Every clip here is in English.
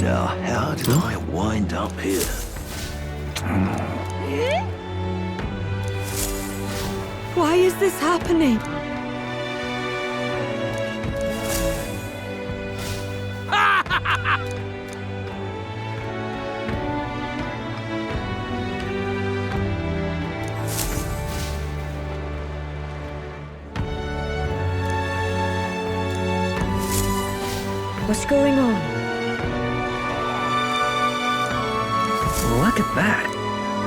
Now, how did I wind up here? Why is this happening? What's going on? Look at that.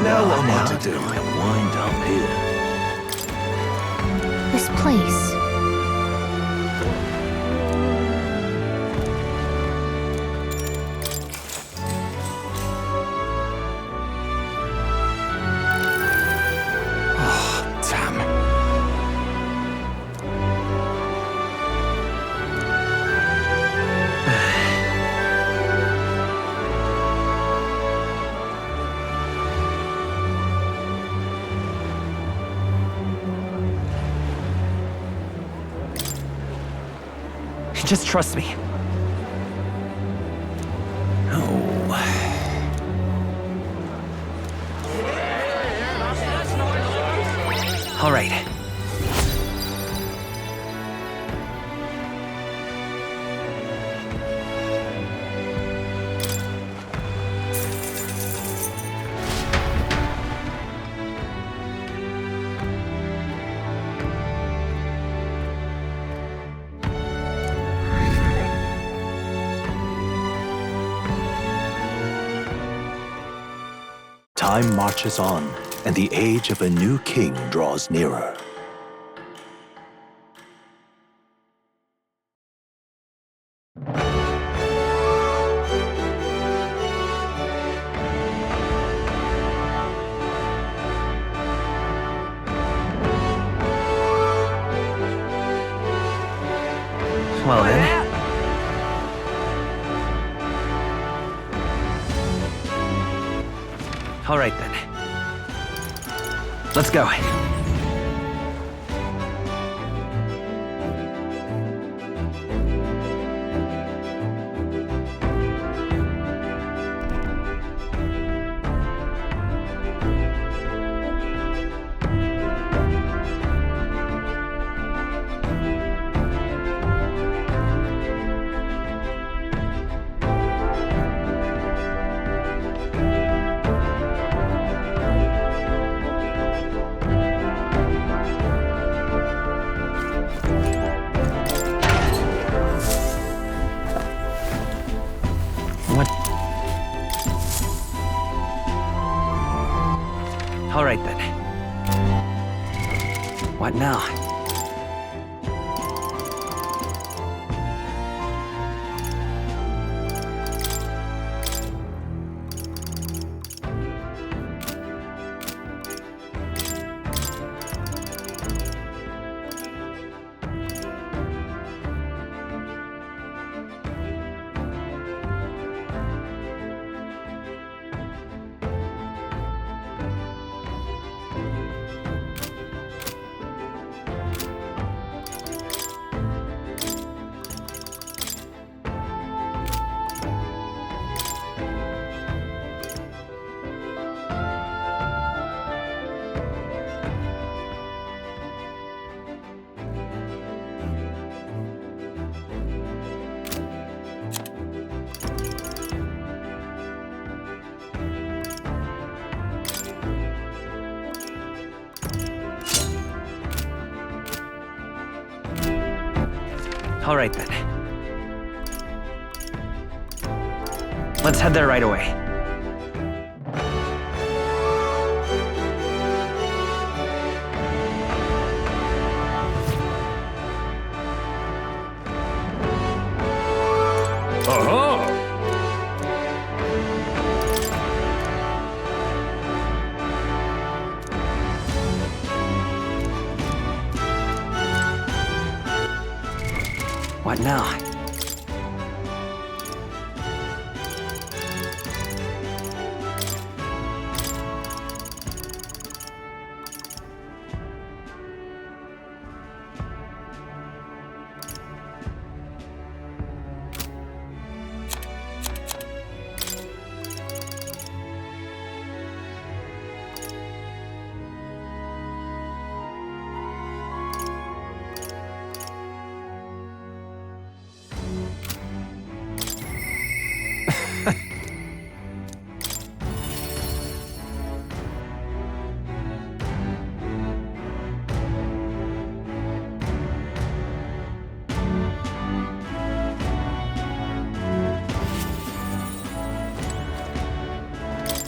Now what am I to do? I wind up here. This place. Damn. Just trust me. Oh. All right. Time marches on, and the age of a new king draws nearer. Well then. All right then. Let's go. All right then. What now? All right then. Let's head there right away. What now?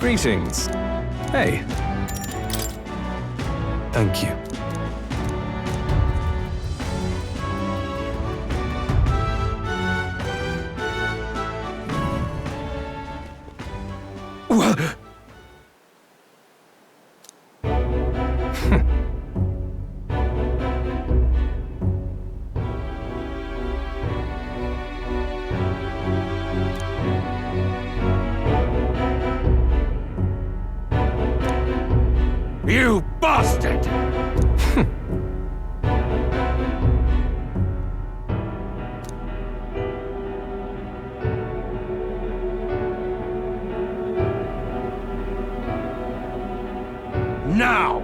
Greetings. Hey. Thank you. You bastard! Now!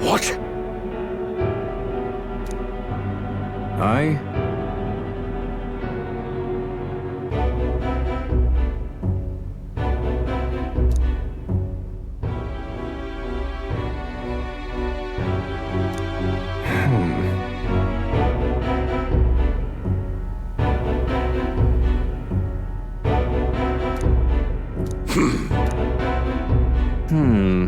What? I... Hmm.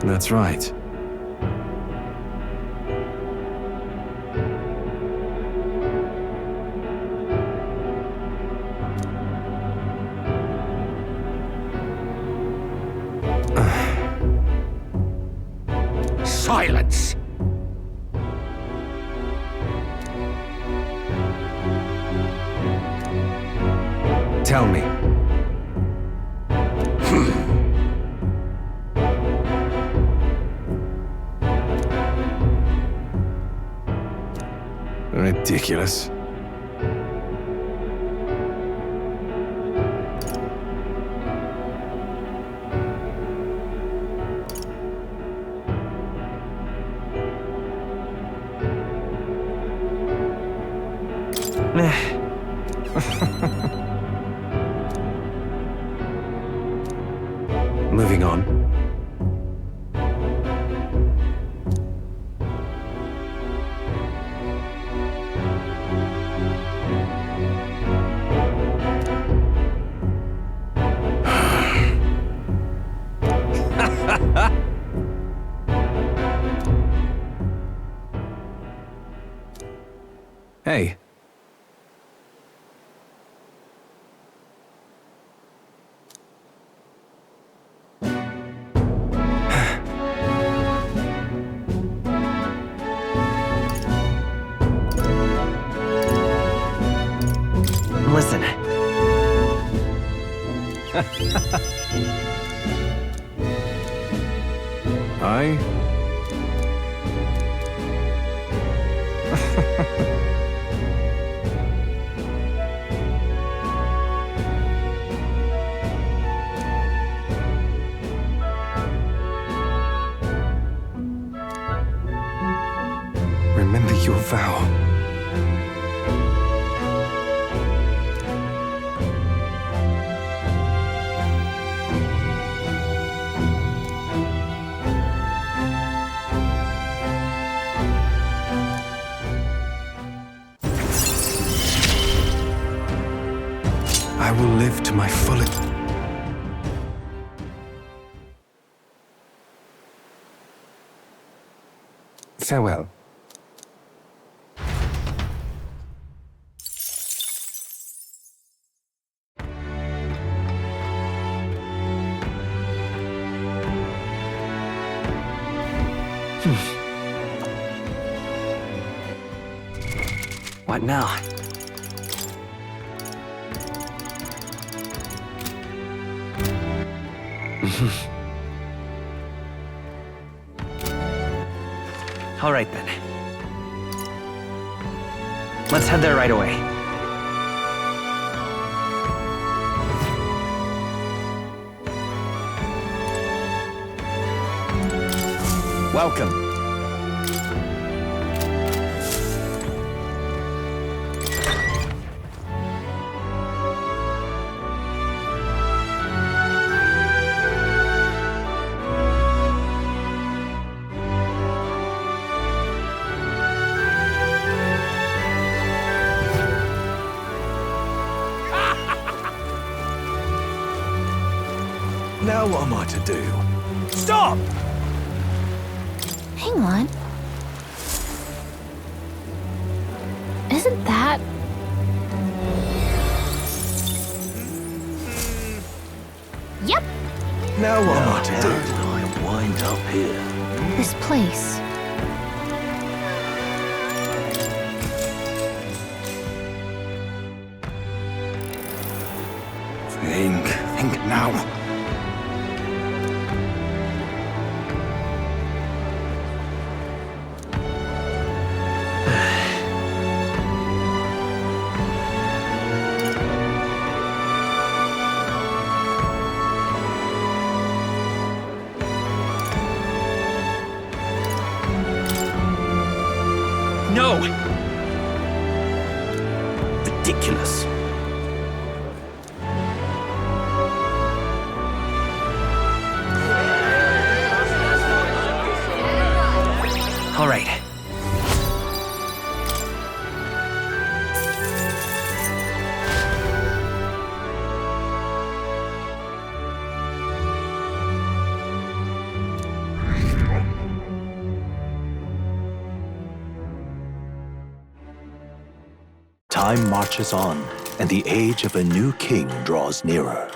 That's right. Silence! Tell me. Ridiculous. Moving on. Hey. Listen. I... Remember your vow. I will live to my fullest. Farewell. What now? All right then. Let's head there right away. Welcome. Now what am I to do? Stop! Hang on. Isn't that... Yep, Now what am I to do? I wind up here. this place. Think now. No! Ridiculous. All right. Time marches on, and the age of a new king draws nearer.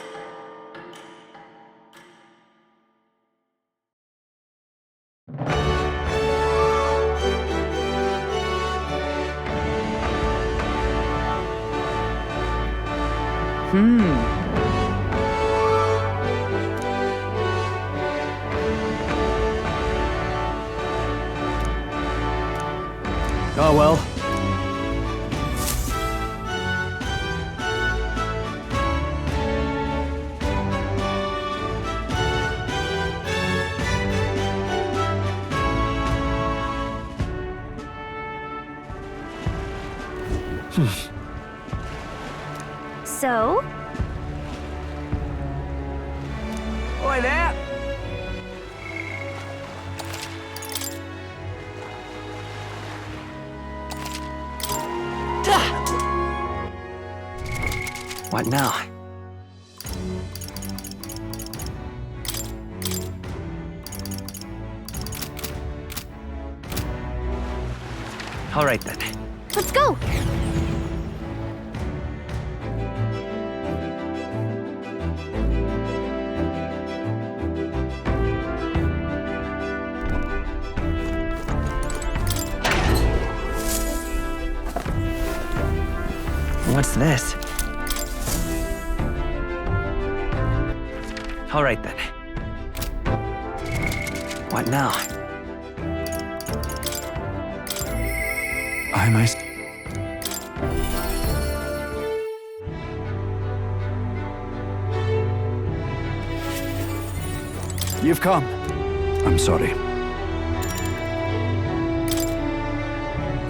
Oh well. So? Oi there! What now? All right then. Let's go! What's this? All right then. What now? I must... You've come. I'm sorry.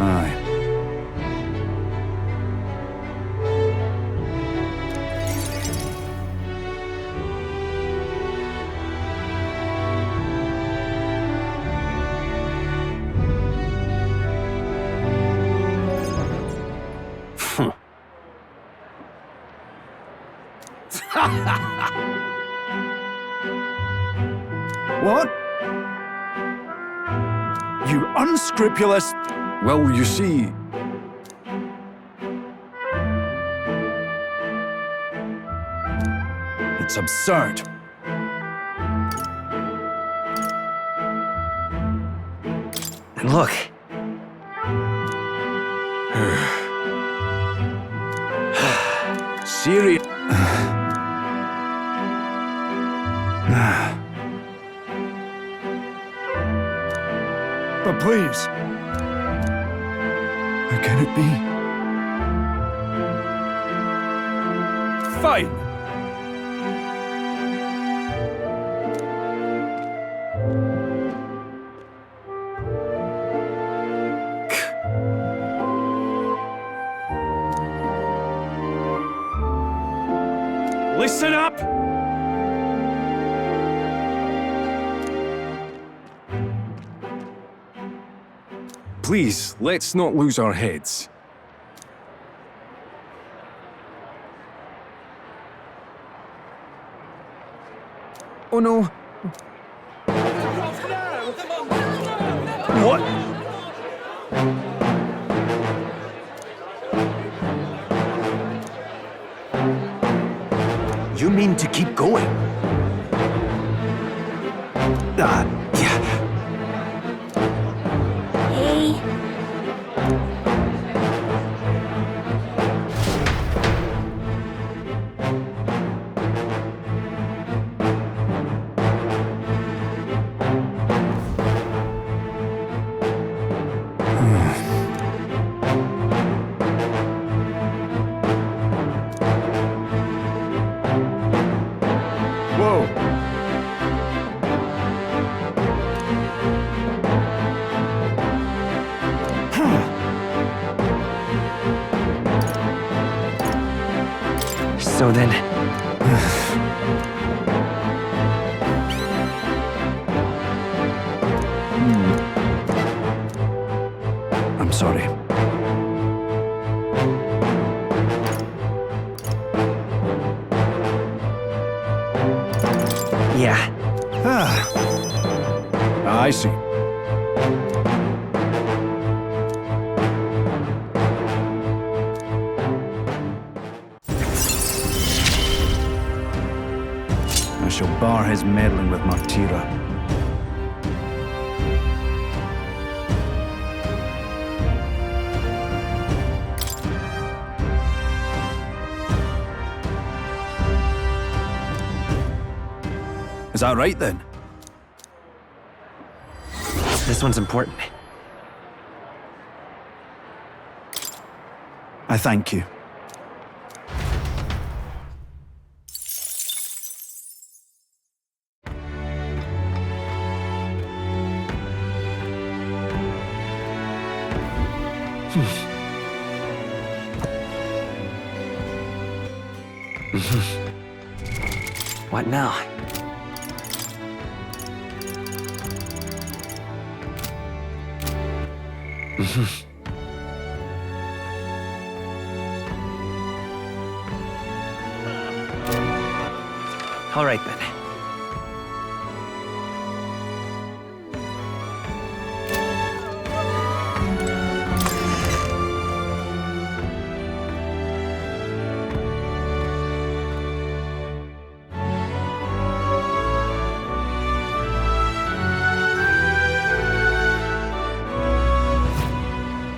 Aye. What? You unscrupulous... Well, you see... It's absurd. And look. Serious... But please. How can it be? Fine. Listen up! Please, let's not lose our heads. Oh no! What? You mean to keep going? Yeah. Hey. Whoa! So then, I'm sorry. yeah. I see. I shall bar his meddling with Martira. Is that right then? This one's important. I thank you. What now? All right then.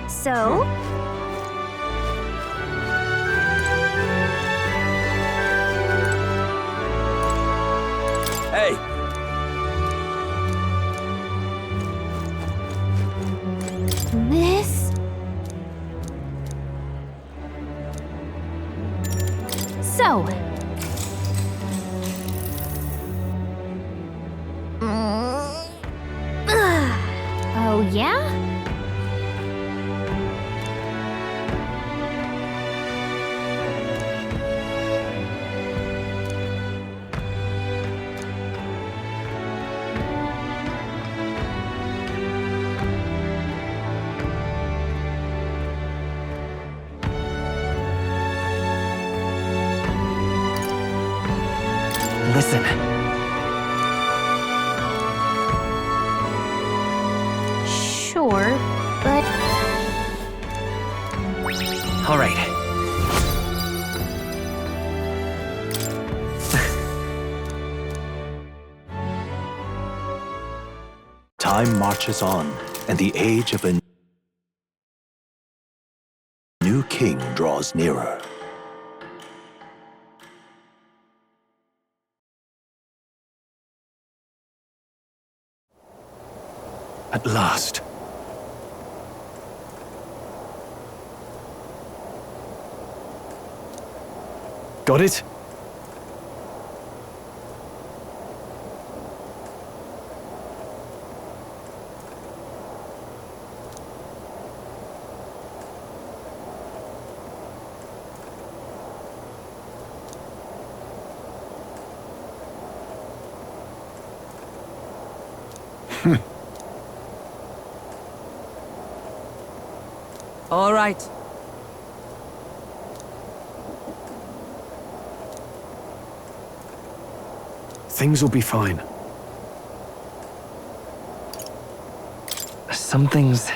So? Hey! This? So. Oh, yeah? Listen. Sure, but All right. Time marches on, and the age of a new king draws nearer. At last. Got it? All right. Things will be fine. Some things...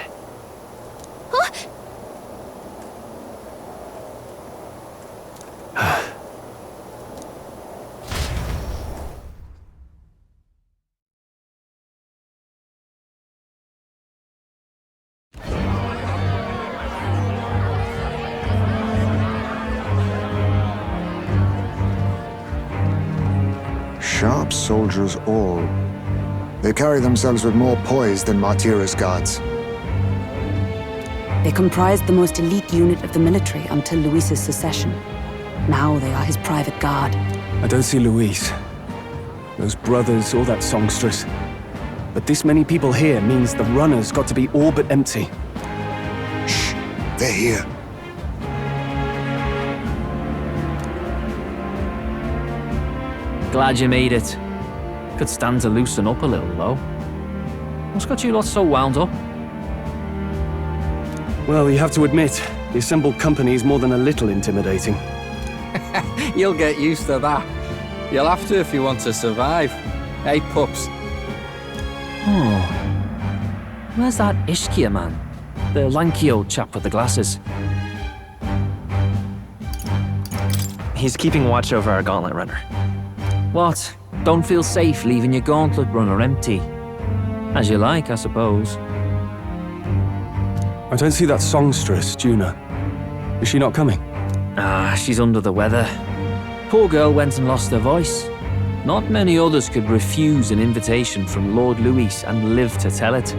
Sharp soldiers all. They carry themselves with more poise than Martira's guards. They comprised the most elite unit of the military until Luis's secession. Now they are his private guard. I don't see Luis, those brothers, or that songstress. But this many people here means the runner's got to be all but empty. Shh! They're here. Glad you made it. Could stand to loosen up a little, though. What's got you lot so wound up? Well, you have to admit, the assembled company is more than a little intimidating. You'll get used to that. You'll have to if you want to survive. Hey, pups. Oh. Where's that Ishkia man? The lanky old chap with the glasses. He's keeping watch over our gauntlet runner. What? Don't feel safe leaving your gauntlet runner empty? As you like, I suppose. I don't see that songstress, Juna. Is she not coming? Ah, she's under the weather. Poor girl went and lost her voice. Not many others could refuse an invitation from Lord Luis and live to tell it.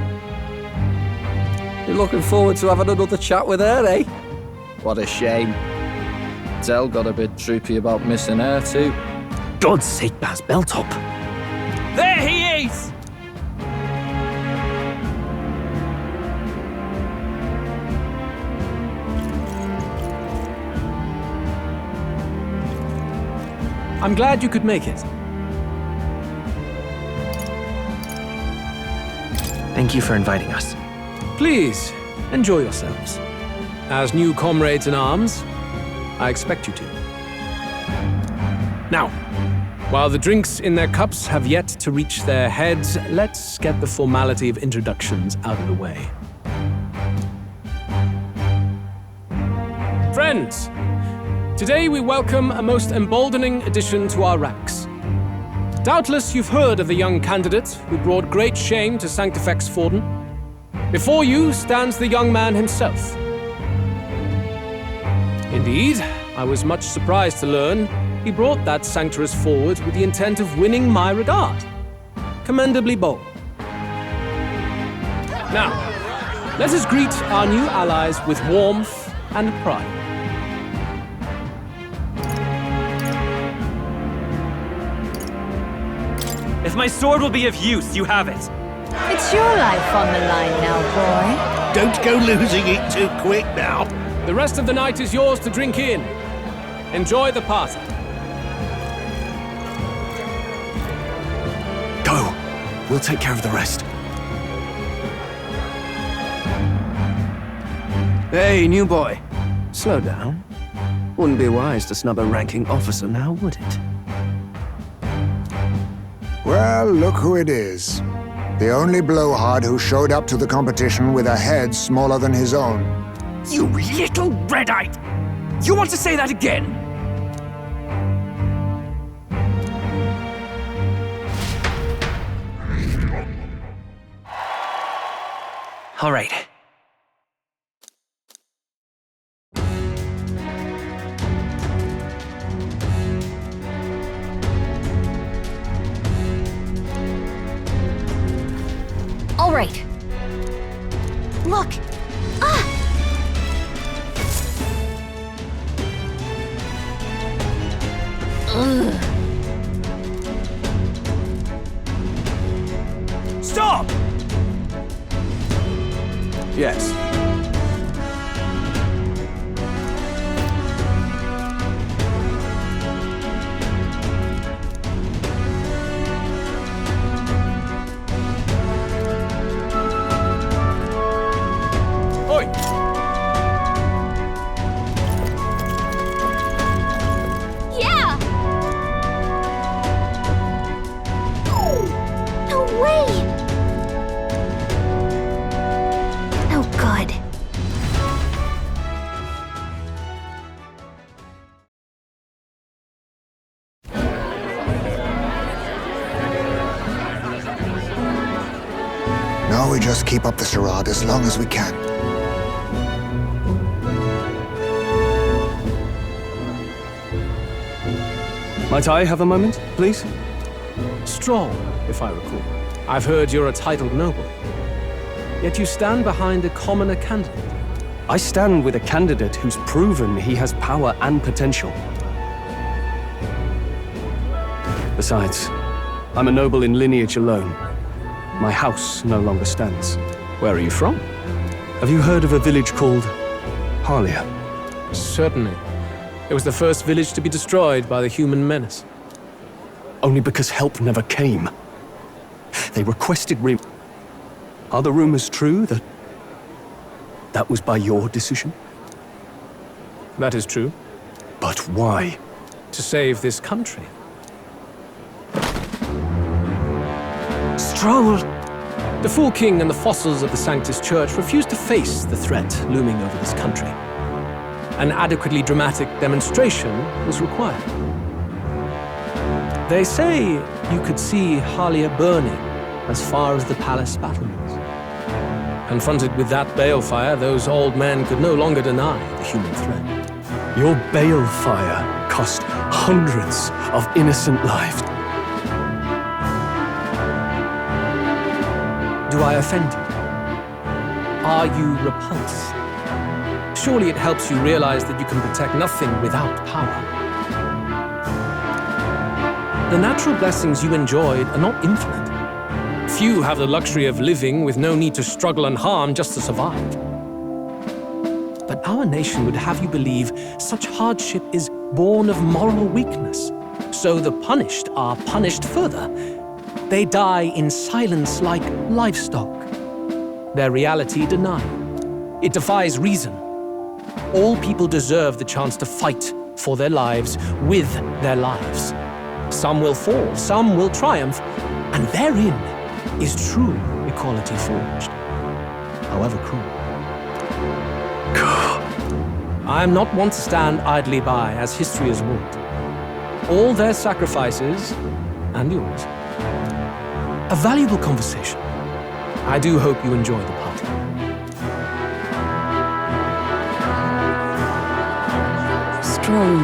You're looking forward to having another chat with her, eh? What a shame. Zell got a bit droopy about missing her, too. God's sake, Baz, belt up. There he is! I'm glad you could make it. Thank you for inviting us. Please, enjoy yourselves. As new comrades in arms, I expect you to. Now, while the drinks in their cups have yet to reach their heads, let's get the formality of introductions out of the way. Friends, today we welcome a most emboldening addition to our ranks. Doubtless you've heard of the young candidate who brought great shame to Sanctifex Forden. Before you stands the young man himself. Indeed, I was much surprised to learn he brought that sanctuaress forward with the intent of winning my regard. Commendably bold. Now, let us greet our new allies with warmth and pride. If my sword will be of use, you have it. It's your life on the line now, boy. Don't go losing it too quick now. The rest of the night is yours to drink in. Enjoy the party. Go! We'll take care of the rest. Hey, new boy. Slow down. Wouldn't be wise to snub a ranking officer now, would it? Well, look who it is. The only blowhard who showed up to the competition with a head smaller than his own. You little red-eyed! You want to say that again? All right. All right. Look! Ah! Ugh. Stop! Now we just keep up the charade as long as we can. Might I have a moment, please? Strong, if I recall. I've heard you're a titled noble. Yet you stand behind a commoner candidate. I stand with a candidate who's proven he has power and potential. Besides, I'm a noble in lineage alone. My house no longer stands. Where are you from? Have you heard of a village called Harlia? Certainly. It was the first village to be destroyed by the human menace. Only because help never came. They requested Are the rumors true that that was by your decision? That is true. But why? To save this country. Stroll! The Fool King and the fossils of the Sanctus Church refused to face the threat looming over this country. An adequately dramatic demonstration was required. They say you could see Harlia burning as far as the palace battlements. Confronted with that balefire, those old men could no longer deny the human threat. Your balefire cost hundreds of innocent lives. Do I offend you? Are you repulsed? Surely it helps you realize that you can protect nothing without power. The natural blessings you enjoyed are not infinite. Few have the luxury of living with no need to struggle and harm just to survive. But our nation would have you believe such hardship is born of moral weakness. So the punished are punished further. They die in silence like livestock. Their reality denied. It defies reason. All people deserve the chance to fight for their lives with their lives. Some will fall, some will triumph, and therein is true equality forged, however cruel. I am not one to stand idly by as history has wrought. All their sacrifices, and yours. A valuable conversation. I do hope you enjoy the party. Strong.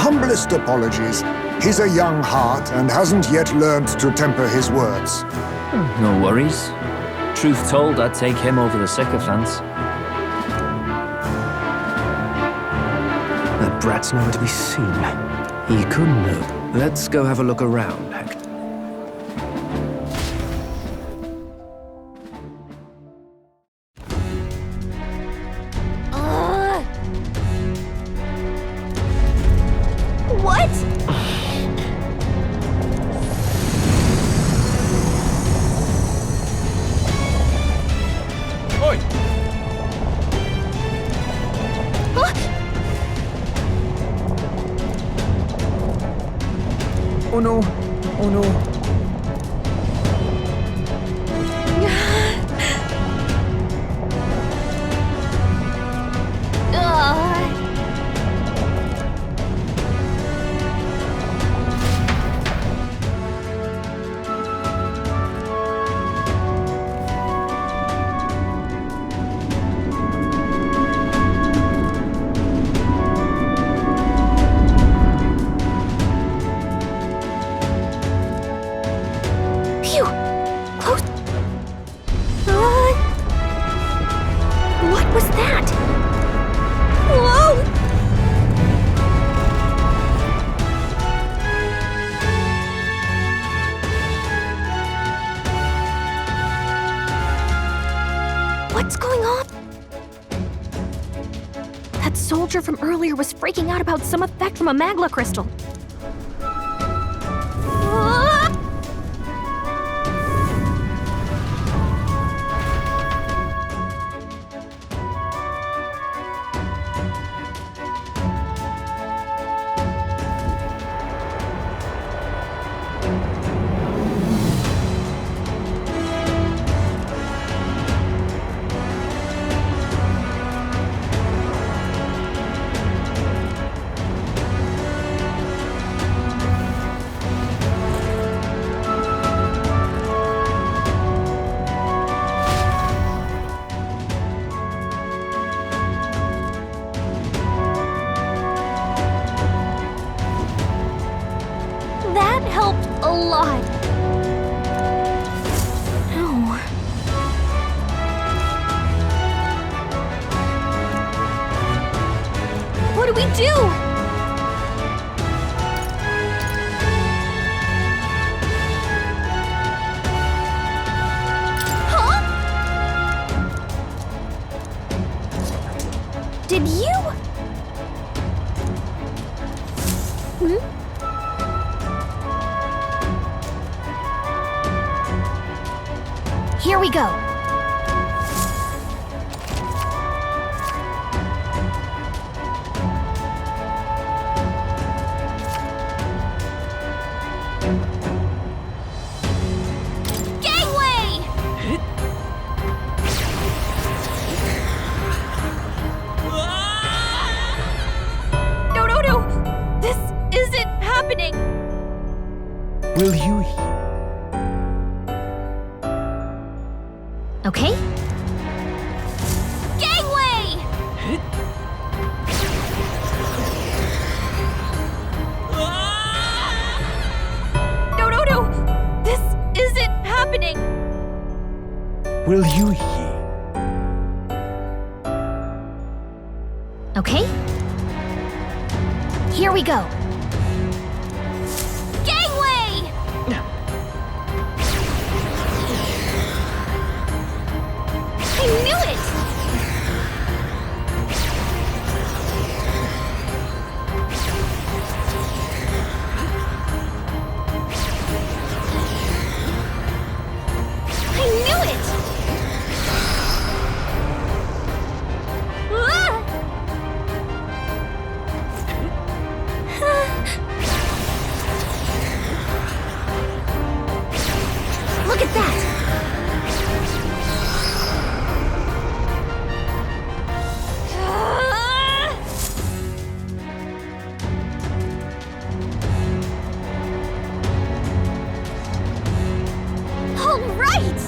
Humblest apologies. He's a young heart and hasn't yet learned to temper his words. No worries. Truth told, I'd take him over the sycophants. That brat's nowhere to be seen. He couldn't have. Let's go have a look around, Hector. What? Oi! Oh no! Oh no! Phew! Close. What was that? Whoa! What's going on? That soldier from earlier was freaking out about some effect from a magla crystal. lot. Ow. What do we do? Huh? Did you? Here we go. Gangway! No. This isn't happening. Will you Okay. Gangway! No. This isn't happening. Will you Okay. Here we go. Gangway! I knew it! I knew it! Ah! Look at that! All right!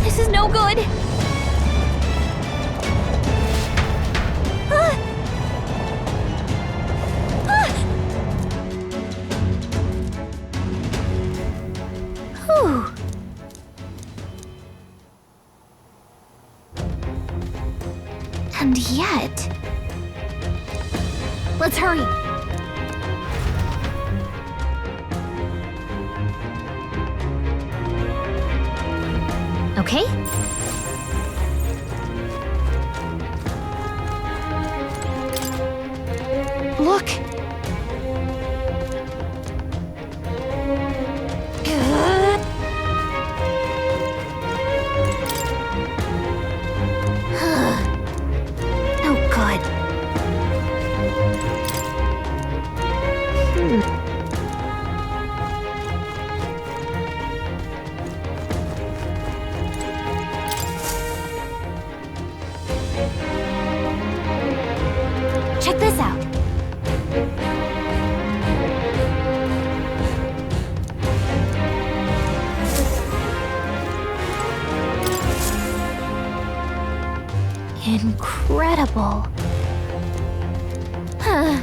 This is no good. Ah! Ah! Whew. And yet... Let's hurry. Okay? Look! Oh, God. Check this out. Incredible. Huh.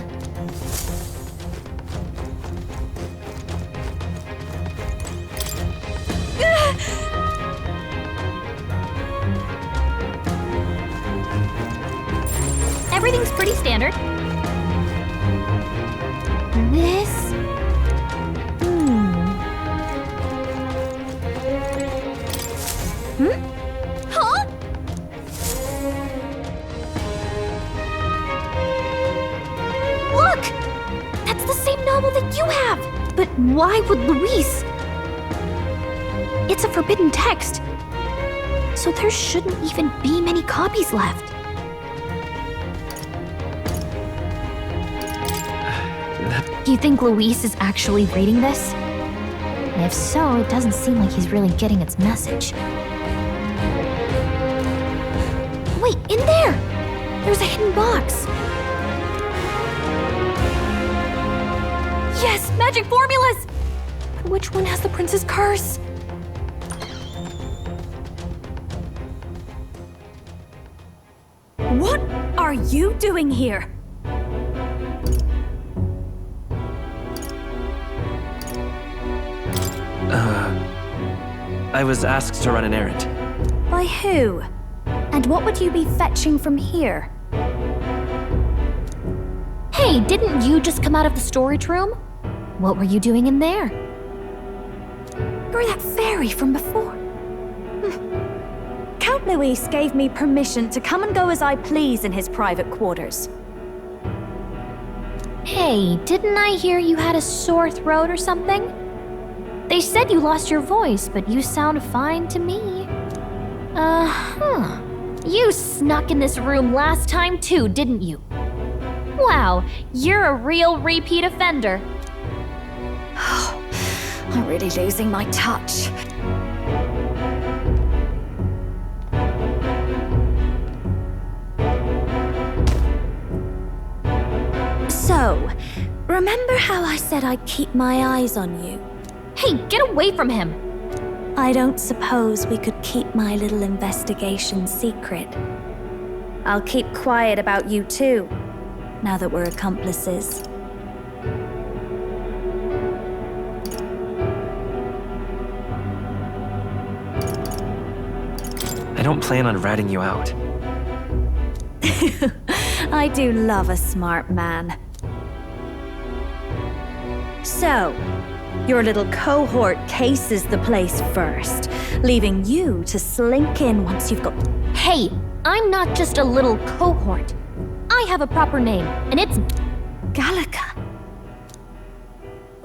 Everything's pretty standard. This... Huh? Look! That's the same novel that you have! But why would Luis? It's a forbidden text. So there shouldn't even be many copies left. Do you think Luis is actually reading this? And if so, it doesn't seem like he's really getting its message. Wait, in there! There's a hidden box. Yes, magic formulas! But which one has the prince's curse? What are you doing here? I was asked to run an errand. By who? And what would you be fetching from here? Hey, didn't you just come out of the storage room? What were you doing in there? You're that fairy from before. Count Luis gave me permission to come and go as I please in his private quarters. Hey, didn't I hear you had a sore throat or something? They said you lost your voice, but you sound fine to me. You snuck in this room last time too, didn't you? Wow, you're a real repeat offender. I'm really losing my touch. So, remember how I said I'd keep my eyes on you? Hey, get away from him! I don't suppose we could keep my little investigation secret. I'll keep quiet about you too, now that we're accomplices. I don't plan on ratting you out. I do love a smart man. So, your little cohort cases the place first, leaving you to slink in once you've got... Hey, I'm not just a little cohort. I have a proper name, and it's... Gallica.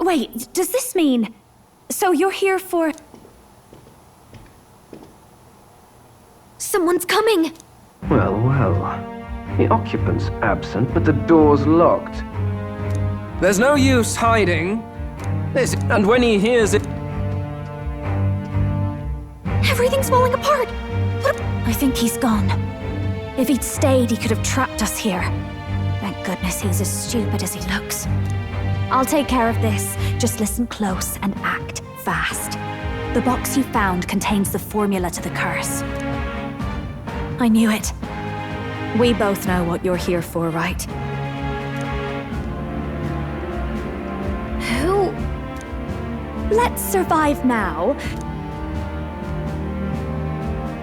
Wait, does this mean... So you're here for... Someone's coming! Well, well. The occupant's absent, but the door's locked. There's no use hiding. And when he hears it... Everything's falling apart! I think he's gone. If he'd stayed, he could have trapped us here. Thank goodness he's as stupid as he looks. I'll take care of this. Just listen close and act fast. The box you found contains the formula to the curse. I knew it. We both know what you're here for, right? Who? Let's survive now.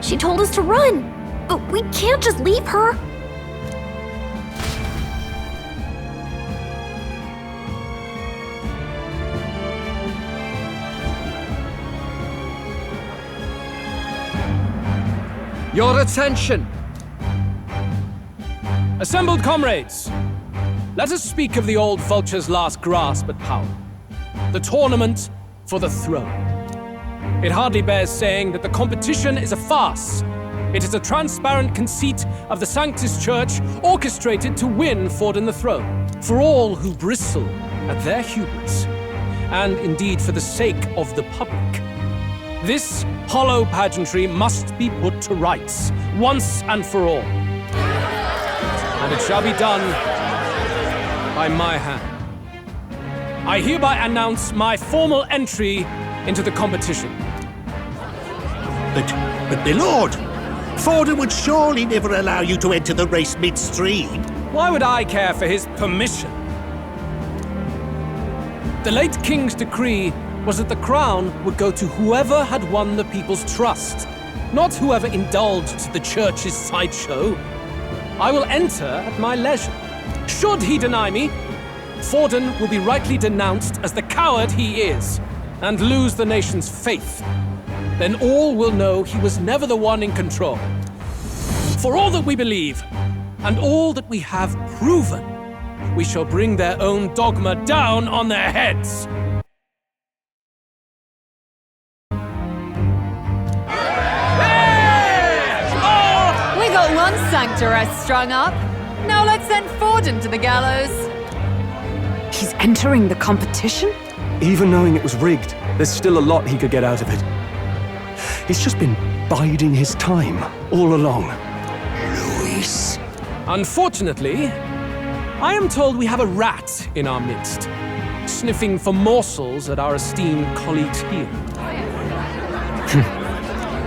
She told us to run, but we can't just leave her. Your attention! Assembled comrades, let us speak of the old vulture's last grasp at power. The tournament for the throne. It hardly bears saying that the competition is a farce. It is a transparent conceit of the Sanctus Church orchestrated to win Forden the throne. For all who bristle at their hubris, and indeed for the sake of the public. This hollow pageantry must be put to rights, once and for all. And it shall be done by my hand. I hereby announce my formal entry into the competition. But my lord, Forden would surely never allow you to enter the race midstream. Why would I care for his permission? The late king's decree was that the crown would go to whoever had won the people's trust, not whoever indulged the church's sideshow. I will enter at my leisure. Should he deny me, Forden will be rightly denounced as the coward he is, and lose the nation's faith. Then all will know he was never the one in control. For all that we believe, and all that we have proven, we shall bring their own dogma down on their heads. We got one sanctoress strung up. Now let's send Forden to the gallows. He's entering the competition? Even knowing it was rigged, there's still a lot he could get out of it. He's just been biding his time all along. Luis. Unfortunately, I am told we have a rat in our midst, sniffing for morsels at our esteemed colleague's heel.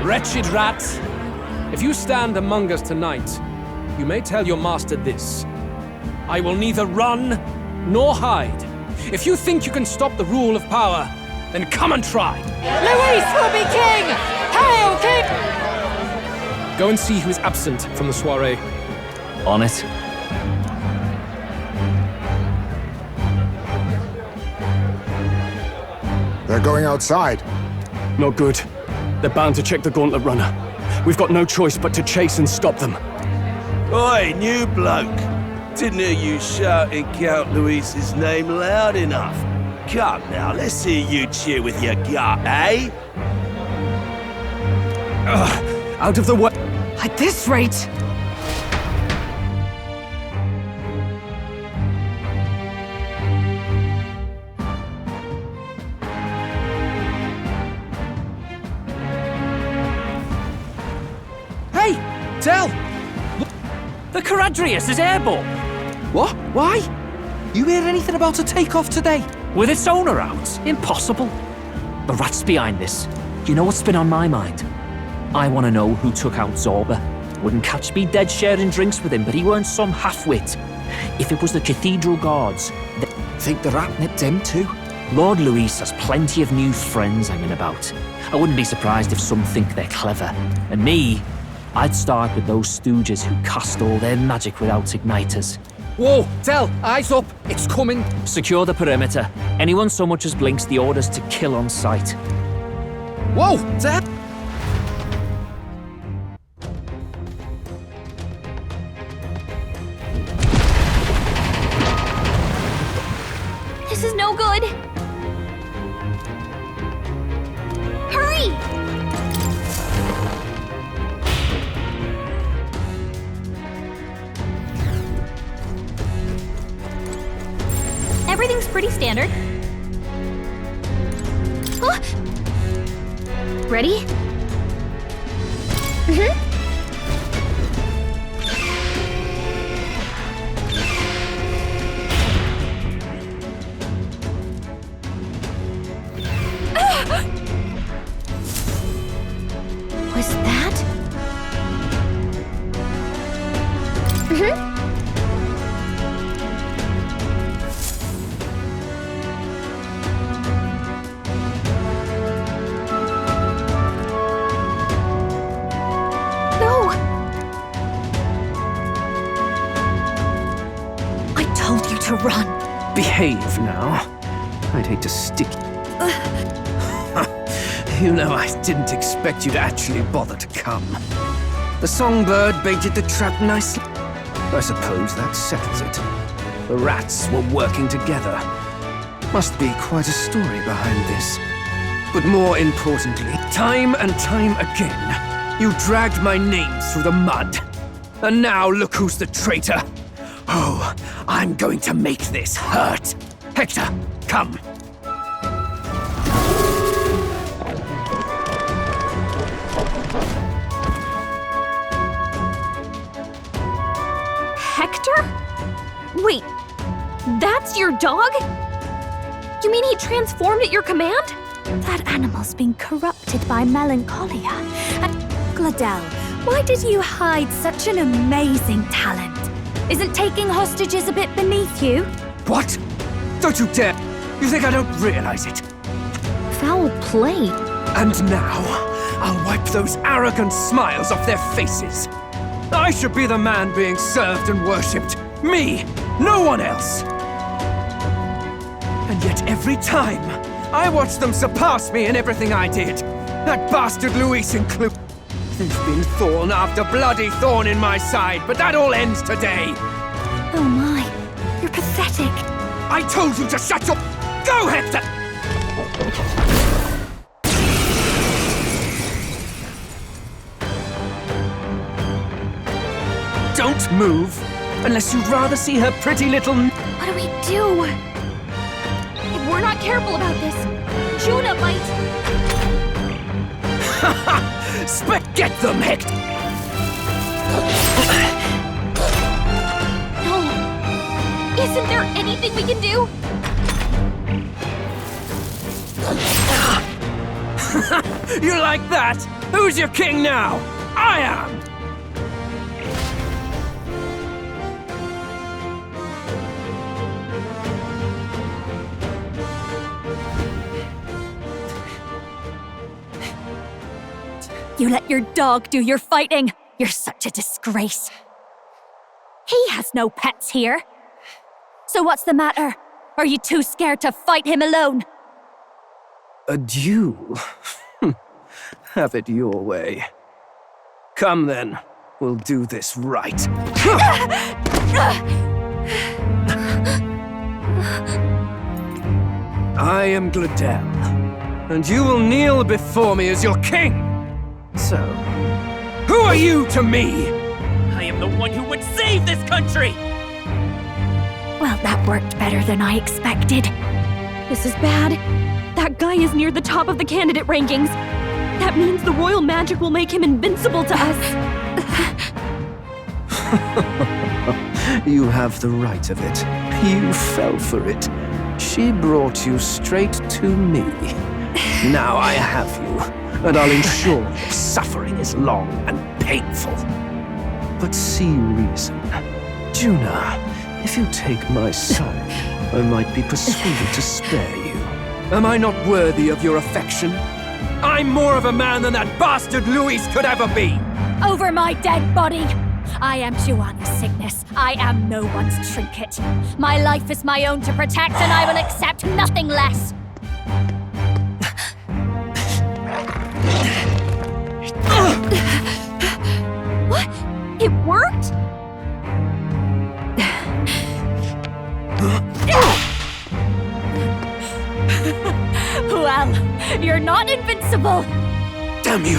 Wretched rat, if you stand among us tonight, you may tell your master this. I will neither run nor hide. If you think you can stop the rule of power, Then come and try. Luis will be king! Hail, king! Go and see who is absent from the soiree. On it. They're going outside. Not good. They're bound to check the Gauntlet Runner. We've got no choice but to chase and stop them. Oi, new bloke. Didn't hear you shouting Count Luis's name loud enough. Come now, let's hear you cheer with your gut, eh? Out of the way. At this rate... Hey! Tell! The Caradrius is airborne! What? Why? You hear anything about a takeoff today? With its owner out? Impossible. The rat's behind this. You know what's been on my mind? I want to know who took out Zorba. Wouldn't catch me dead sharing drinks with him, but he weren't some half-wit. If it was the Cathedral Guards, Think the rat nipped him too? Lord Luis has plenty of new friends hanging about. I wouldn't be surprised if some think they're clever. And me, I'd start with those stooges who cast all their magic without igniters. Whoa! Tell! Eyes up! It's coming! Secure the perimeter. Anyone so much as blinks, the orders to kill on sight. Whoa! Tell! This is no good. Hurry! Everything's pretty standard. Huh? Ready? Was that? No! I told you to run. Behave now. I'd hate to stick... You know, I didn't expect you to actually bother to come. The songbird baited the trap nicely. I suppose that settles it. The rats were working together. Must be quite a story behind this. But more importantly, time and time again, you dragged my name through the mud. And now look who's the traitor. Oh, I'm going to make this hurt. Hector, come. Hector? Wait, that's your dog? You mean he transformed at your command? That animal's been corrupted by melancholia. And Gladel, why did you hide such an amazing talent? Isn't taking hostages a bit beneath you? What? Don't you dare! You think I don't realize it? Foul play. And now, I'll wipe those arrogant smiles off their faces. I should be the man being served and worshipped. Me, no one else. And yet every time, I watch them surpass me in everything I did. That bastard Luis included. There's been thorn after bloody thorn in my side, but that all ends today. Oh my, you're pathetic. I told you to shut up! Go, Hector! Don't move, unless you'd rather see her pretty little... What do we do? If we're not careful about this, Juna might... Get them, Hector! No! Isn't there anything we can do? You like that? Who's your king now? I am! You let your dog do your fighting. You're such a disgrace. He has no pets here. So what's the matter? Are you too scared to fight him alone? A duel? Have it your way. Come then, we'll do this right. I am Gladel, and you will kneel before me as your king. So, who are you to me? I am the one who would save this country! Well, that worked better than I expected. This is bad. That guy is near the top of the candidate rankings. That means the royal magic will make him invincible to us. You have the right of it. You fell for it. She brought you straight to me. Now I have you, and I'll ensure your suffering is long and painful. But see reason. Juna, if you take my side, I might be persuaded to spare you. Am I not worthy of your affection? I'm more of a man than that bastard Luis could ever be! Over my dead body! I am Juana's sickness. I am no one's trinket. My life is my own to protect, and I will accept nothing less. What? It worked? Well, you're not invincible. Damn you!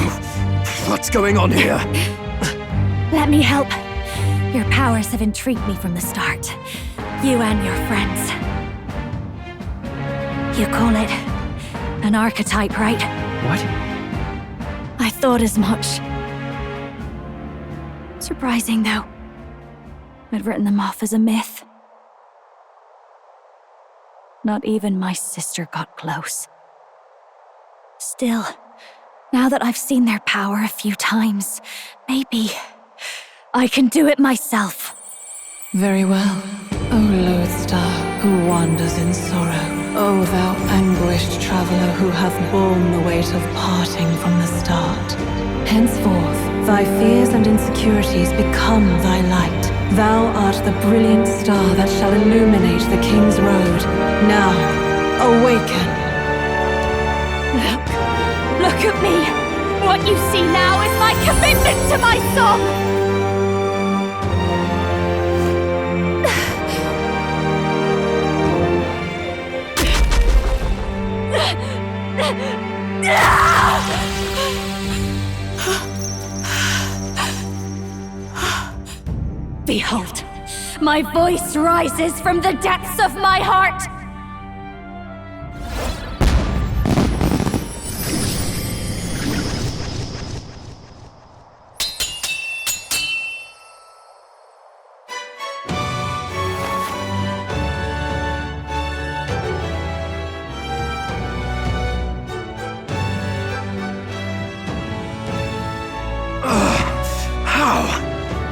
What's going on here? Let me help. Your powers have intrigued me from the start. You and your friends. You call it an archetype, right? What? I thought as much. Surprising, though. I'd written them off as a myth. Not even my sister got close. Still, now that I've seen their power a few times, maybe I can do it myself. Very well, O lodestar who wanders in sorrow, O thou anguished traveller who hath borne the weight of parting from the start. Henceforth, thy fears and insecurities become thy light. Thou art the brilliant star that shall illuminate the King's road. Now, awaken. Look at me! What you see now is my commitment to my song! Behold, my voice rises from the depths of my heart!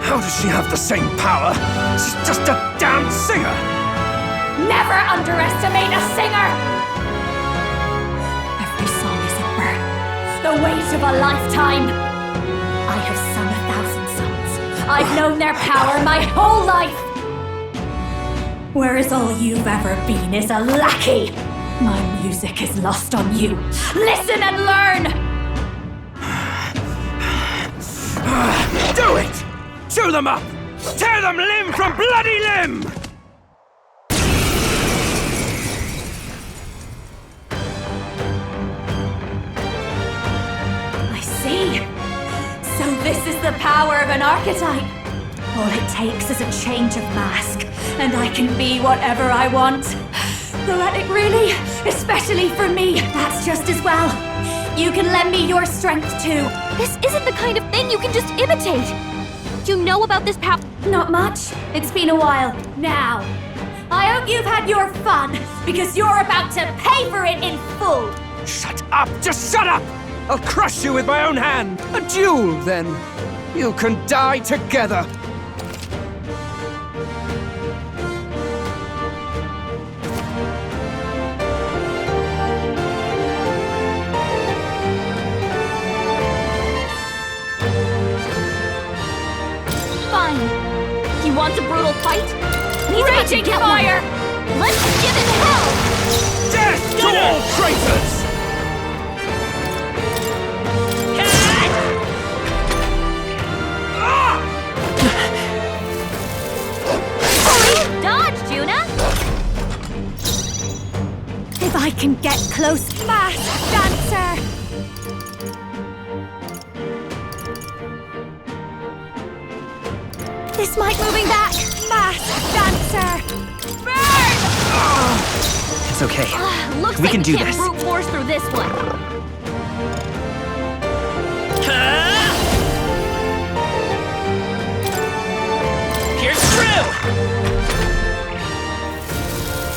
How does she have the same power? She's just a damn singer! Never underestimate a singer! Every song is a burden, the weight of a lifetime. I have sung 1,000 songs. I've known their power my whole life. Whereas all you've ever been is a lackey. My music is lost on you. Listen and learn! Do it! Chew them up! Tear them limb from bloody limb! I see. So this is the power of an archetype. All it takes is a change of mask, and I can be whatever I want. Though at it really, especially for me, that's just as well. You can lend me your strength too. This isn't the kind of thing you can just imitate. You know about this power? Not much. It's been a while. Now, I hope you've had your fun, because you're about to pay for it in full. Shut up! Just shut up! I'll crush you with my own hand! A duel, then! You can die together! mine. He wants a brutal fight? He's about to get fire! Let's give him hell! Death to all traitors! Dodge, Juna! If I can get close, Mask Dancer! This might moving back! Mask Dancer! Burn! It's okay. Looks We like can do can't this. brute force through this one. Here's through!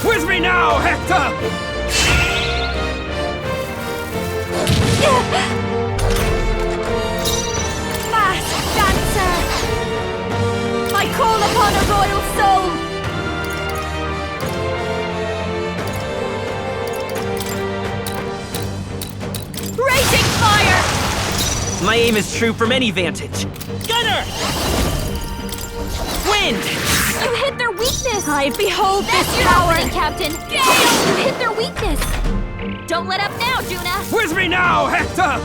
With me now, Hector! Mask Dancer! I call upon a royal soul! Raging fire! My aim is true from any vantage. Gunner! Wind! You hit their weakness! I behold That's this your power! opening, Captain! You hit their weakness! Don't let up now, Juna! With me now, Hector!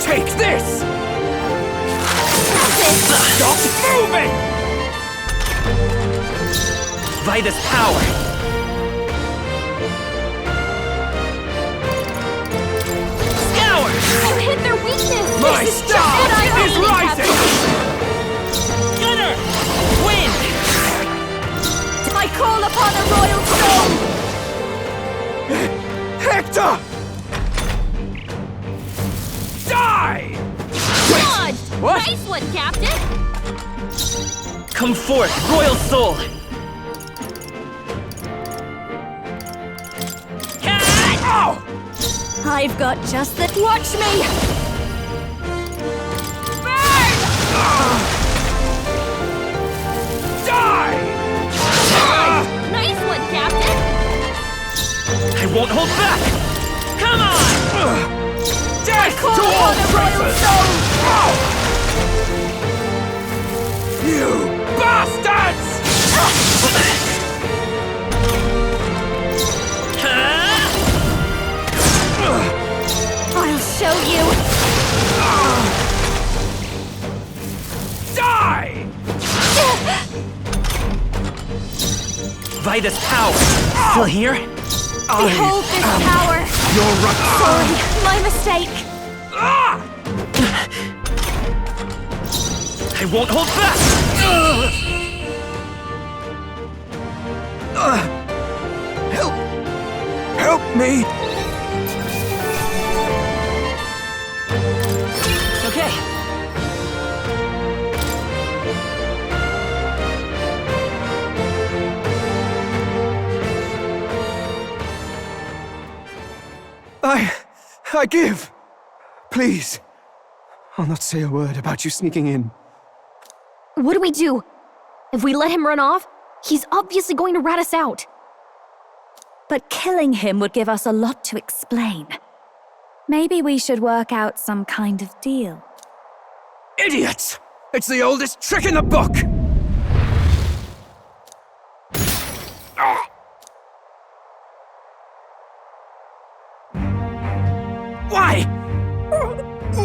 Take this! That's it! Stop moving! By this power, scour! You hit their weakness! My This is star just what I is wanted, rising! Captain. Gunner! Wind! I call upon a royal soul! Hector! Die! Dodged! What? Nice one, Captain! Come forth, royal soul! Ow! I've got just the... Watch me! Burn! Die! Nice one, Captain! I won't hold back! Come on! Death call to all upon a royal traitors! soul! You bastards! I'll show you! Die! By this power, still here? Behold this power! You're right. Sorry, my mistake! I won't hold back! Help me! Okay. I give. Please. I'll not say a word about you sneaking in. What do we do? If we let him run off, he's obviously going to rat us out. But killing him would give us a lot to explain. Maybe we should work out some kind of deal. Idiots! It's the oldest trick in the book! Why?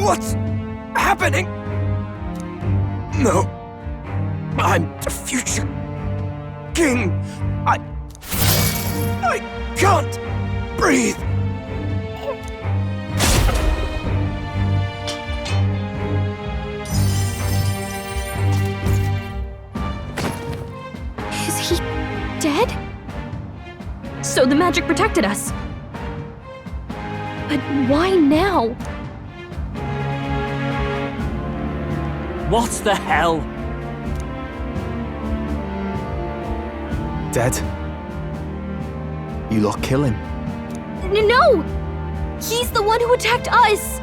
What's happening? No. I'm the future king. I can't breathe. Is he dead? So the magic protected us. But why now? What the hell? Dead? You lot kill him? No! He's the one who attacked us!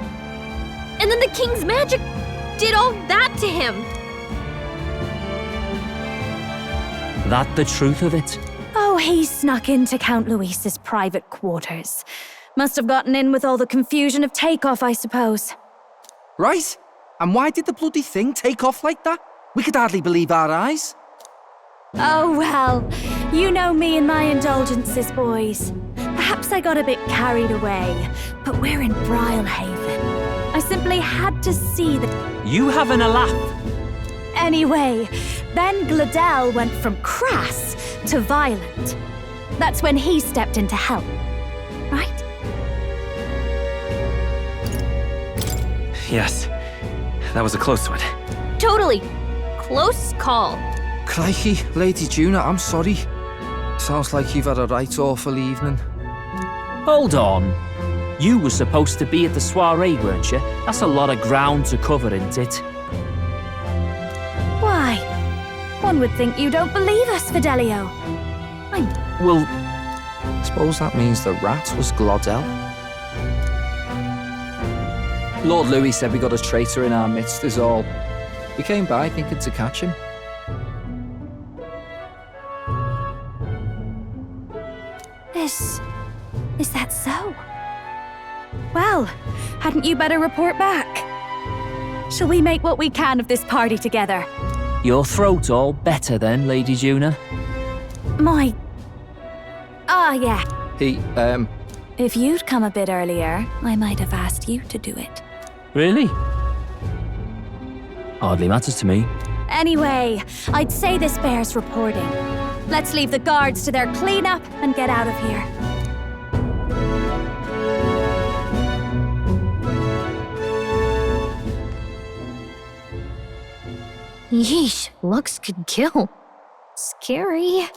And then the king's magic did all that to him! That the truth of it? Oh, he snuck into Count Luis's private quarters. Must have gotten in with all the confusion of takeoff, I suppose. Right? And why did the bloody thing take off like that? We could hardly believe our eyes. Oh well, you know me and my indulgences, boys. Perhaps I got a bit carried away, but we're in Brilehaven. I simply had to see that. You having a laugh? Anyway, then Gladel went from crass to violent. That's when he stepped in to help, right? Yes, that was a close one. Totally. Close call. Crikey, Lady Juna, I'm sorry. Sounds like you've had a right awful evening. Hold on. You were supposed to be at the soiree, weren't you? That's a lot of ground to cover, isn't it? Why? One would think you don't believe us, Fidelio. Well, suppose that means the rat was Glodell. Lord Louis said we got a traitor in our midst is all. We came by thinking to catch him. Is that so? Well, hadn't you better report back? Shall we make what we can of this party together? your throat all better then, Lady Juna? Yeah. He, If you'd come a bit earlier, I might have asked you to do it. Really? Hardly matters to me. Anyway, I'd say this bears reporting. Let's leave the guards to their cleanup and get out of here. Yeesh, looks could kill. Scary.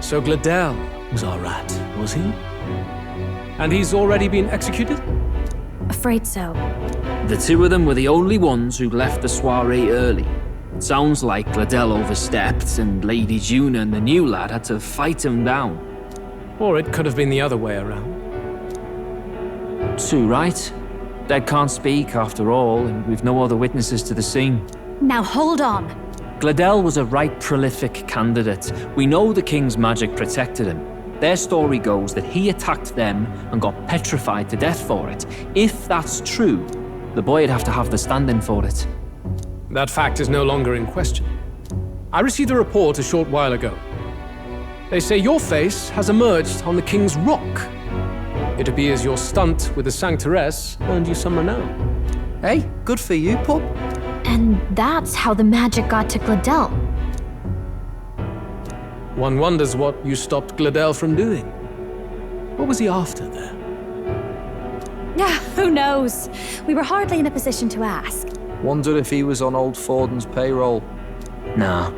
So Gladel was our rat, was he? And he's already been executed? Afraid so. The two of them were the only ones who left the soiree early. It sounds like Gladel overstepped, and Lady Juna and the new lad had to fight him down. Or it could have been the other way around. Too right. Dead can't speak, after all, and we've no other witnesses to the scene. Now hold on. Gladel was a right prolific candidate. We know the king's magic protected him. Their story goes that he attacked them and got petrified to death for it. If that's true, the boy'd have to have the stand-in for it. That fact is no longer in question. I received a report a short while ago. They say your face has emerged on the King's Rock. It appears your stunt with the Sanctoress earned you some renown. Hey, good for you, pup. And that's how the magic got to Gladel. One wonders what you stopped Gladel from doing. What was he after there? Who knows? We were hardly in a position to ask. Wonder if he was on old Forden's payroll. Nah.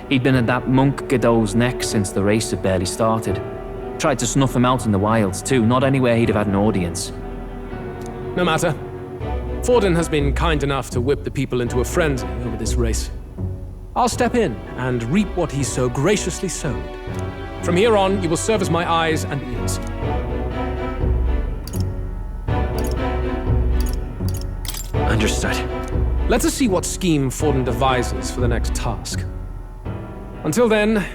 He'd been at that monk Godot's neck since the race had barely started. Tried to snuff him out in the wilds too, not anywhere he'd have had an audience. No matter. Forden has been kind enough to whip the people into a frenzy over this race. I'll step in and reap what he so graciously sowed. From here on, you will serve as my eyes and ears. Understood. Let us see what scheme Forden devises for the next task. Until then,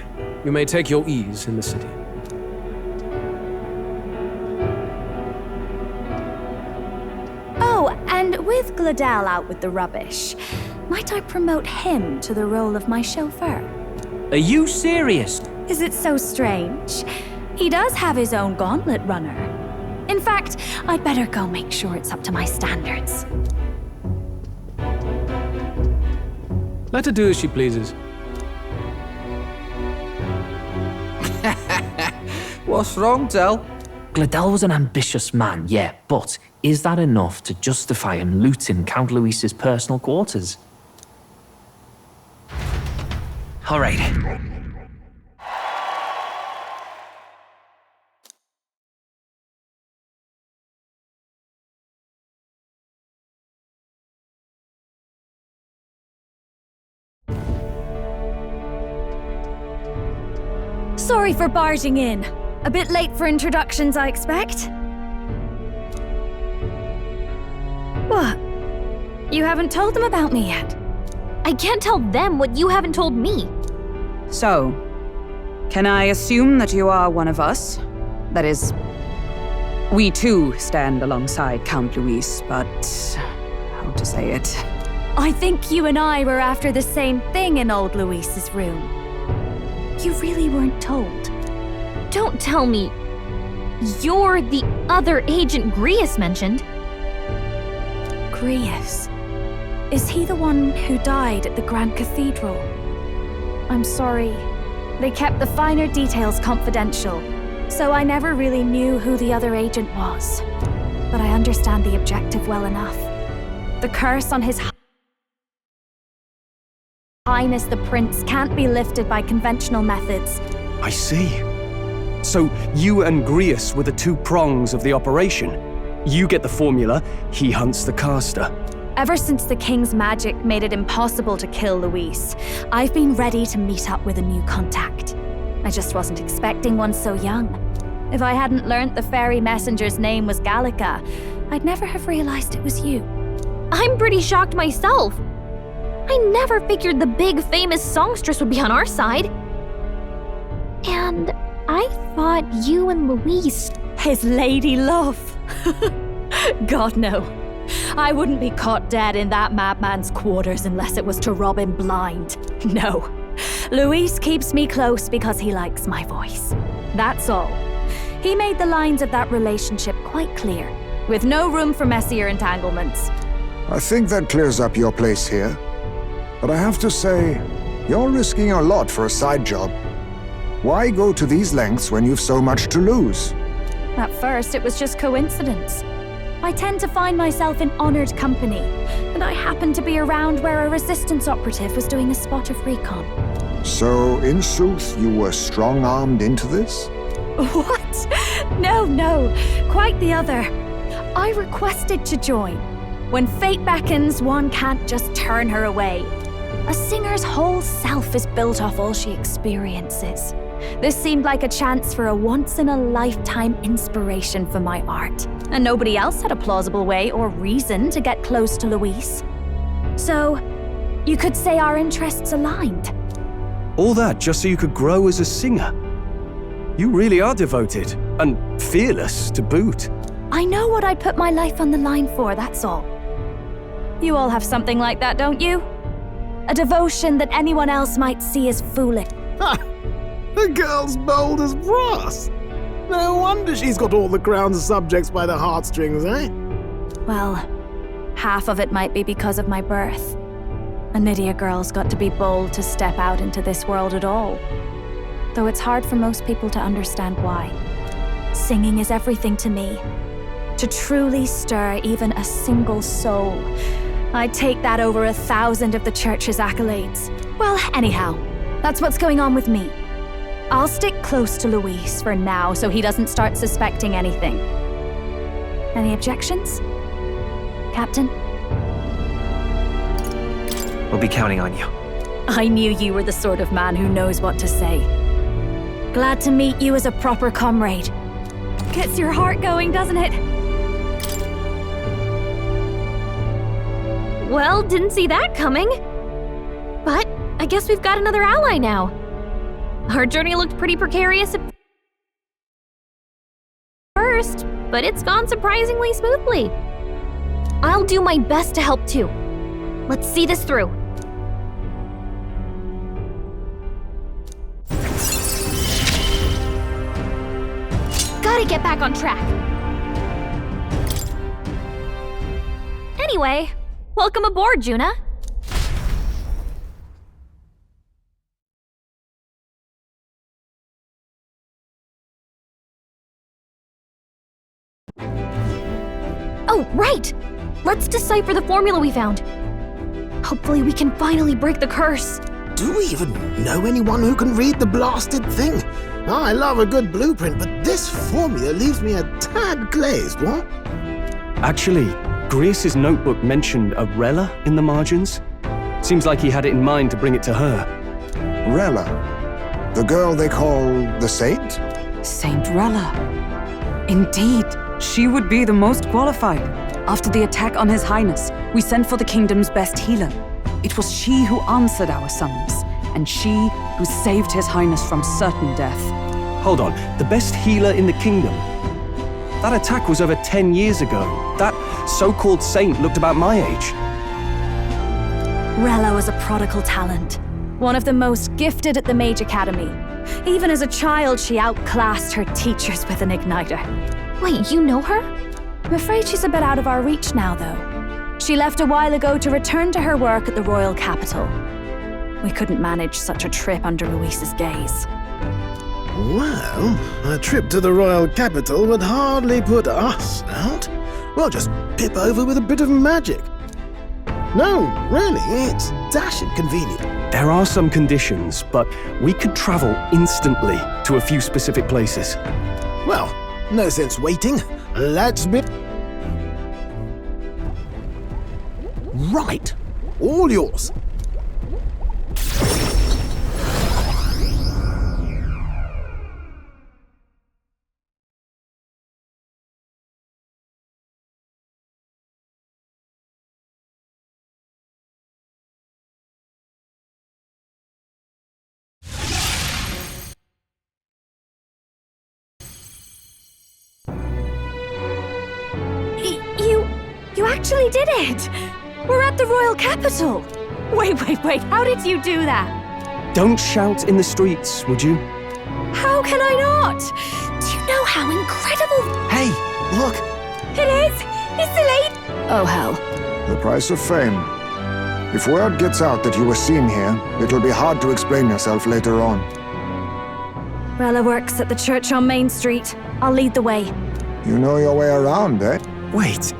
you may take your ease in the city. Oh, and with Gladel out with the rubbish, might I promote him to the role of my chauffeur? Are you serious? Is it so strange? He does have his own gauntlet runner. In fact, I'd better go make sure it's up to my standards. Let her do as she pleases. What's wrong, Del? Gladel was an ambitious man, yeah, but is that enough to justify him looting Count Luis's personal quarters? All right. Sorry for barging in. A bit late for introductions, I expect. What? You haven't told them about me yet? I can't tell them what you haven't told me. So, can I assume that you are one of us? That is, we too stand alongside Count Luis, but how to say it? I think you and I were after the same thing in old Luis's room. You really weren't told. Don't tell me you're the other agent Grius mentioned. Grius? Is he the one who died at the Grand Cathedral? I'm sorry. They kept the finer details confidential, so I never really knew who the other agent was. But I understand the objective well enough. The curse on His Highness the Prince can't be lifted by conventional methods. I see. So you and Grius were the two prongs of the operation. You get the formula, he hunts the caster. Ever since the King's magic made it impossible to kill Luis, I've been ready to meet up with a new contact. I just wasn't expecting one so young. If I hadn't learnt the fairy messenger's name was Gallica, I'd never have realized it was you. I'm pretty shocked myself. I never figured the big famous songstress would be on our side. And I thought you and Luis... His lady love. God, no. I wouldn't be caught dead in that madman's quarters unless it was to rob him blind. No. Luis keeps me close because he likes my voice. That's all. He made the lines of that relationship quite clear, with no room for messier entanglements. I think that clears up your place here. But I have to say, you're risking a lot for a side job. Why go to these lengths when you've so much to lose? At first, it was just coincidence. I tend to find myself in honored company, and I happened to be around where a resistance operative was doing a spot of recon. So, in sooth, you were strong-armed into this? What? No, quite the other. I requested to join. When fate beckons, one can't just turn her away. A singer's whole self is built off all she experiences. This seemed like a chance for a once-in-a-lifetime inspiration for my art, and nobody else had a plausible way or reason to get close to Luis. So, you could say our interests aligned. All that just so you could grow as a singer? You really are devoted, and fearless to boot. I know what I'd put my life on the line for, that's all. You all have something like that, don't you? A devotion that anyone else might see as foolish. Ha! The girl's bold as brass. No wonder she's got all the crown's subjects by the heartstrings, eh? Well, half of it might be because of my birth. A Nydia girl's got to be bold to step out into this world at all. Though it's hard for most people to understand why. Singing is everything to me. To truly stir even a single soul, I'd take that over 1,000 of the church's accolades. Well, anyhow, that's what's going on with me. I'll stick close to Luis for now so he doesn't start suspecting anything. Any objections? Captain? We'll be counting on you. I knew you were the sort of man who knows what to say. Glad to meet you as a proper comrade. Gets your heart going, doesn't it? Well, didn't see that coming. But I guess we've got another ally now. Our journey looked pretty precarious at first, but it's gone surprisingly smoothly. I'll do my best to help too. Let's see this through. Gotta get back on track. Anyway, welcome aboard, Juna. Oh, right! Let's decipher the formula we found. Hopefully we can finally break the curse. Do we even know anyone who can read the blasted thing? I love a good blueprint, but this formula leaves me a tad glazed, what? Actually, Grius's notebook mentioned a Rella in the margins. Seems like he had it in mind to bring it to her. Rella? The girl they call the Saint? Saint Rella. Indeed, she would be the most qualified. After the attack on His Highness, we sent for the kingdom's best healer. It was she who answered our summons, and she who saved His Highness from certain death. Hold on, the best healer in the kingdom? That attack was over 10 years ago. That so-called saint looked about my age. Rella was a prodigal talent, one of the most gifted at the Mage Academy. Even as a child, she outclassed her teachers with an igniter. Wait, you know her? I'm afraid she's a bit out of our reach now, though. She left a while ago to return to her work at the royal capital. We couldn't manage such a trip under Luis's gaze. Well, a trip to the royal capital would hardly put us out. We'll just pip over with a bit of magic. No, really, it's dashing convenient. There are some conditions, but we could travel instantly to a few specific places. Well, no sense waiting. Let's be... Right. All yours. You actually did it! We're at the royal capital! Wait, how did you do that? Don't shout in the streets, would you? How can I not? Do you know how incredible... Hey, look! It is! It's Elaine! Oh, hell. The price of fame. If word gets out that you were seen here, it'll be hard to explain yourself later on. Rella works at the church on Main Street. I'll lead the way. You know your way around, eh? Wait,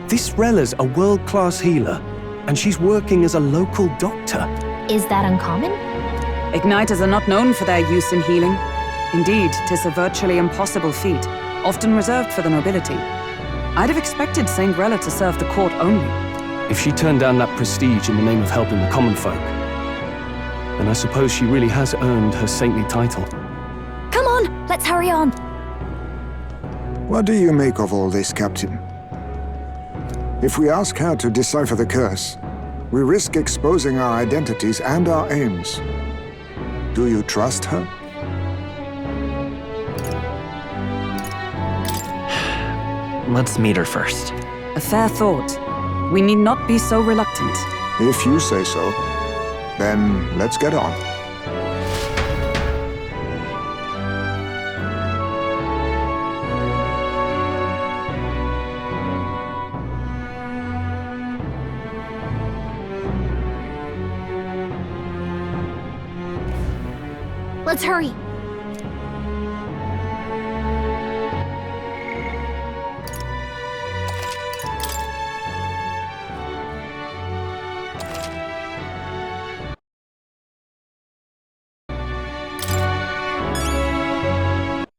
this Rella's a world-class healer, and she's working as a local doctor. Is that uncommon? Igniters are not known for their use in healing. Indeed, 'tis a virtually impossible feat, often reserved for the nobility. I'd have expected Saint Rella to serve the court only. If she turned down that prestige in the name of helping the common folk, then I suppose she really has earned her saintly title. Come on, let's hurry on. What do you make of all this, Captain? If we ask her to decipher the curse, we risk exposing our identities and our aims. Do you trust her? Let's meet her first. A fair thought. We need not be so reluctant. If you say so, then let's get on. Let's hurry.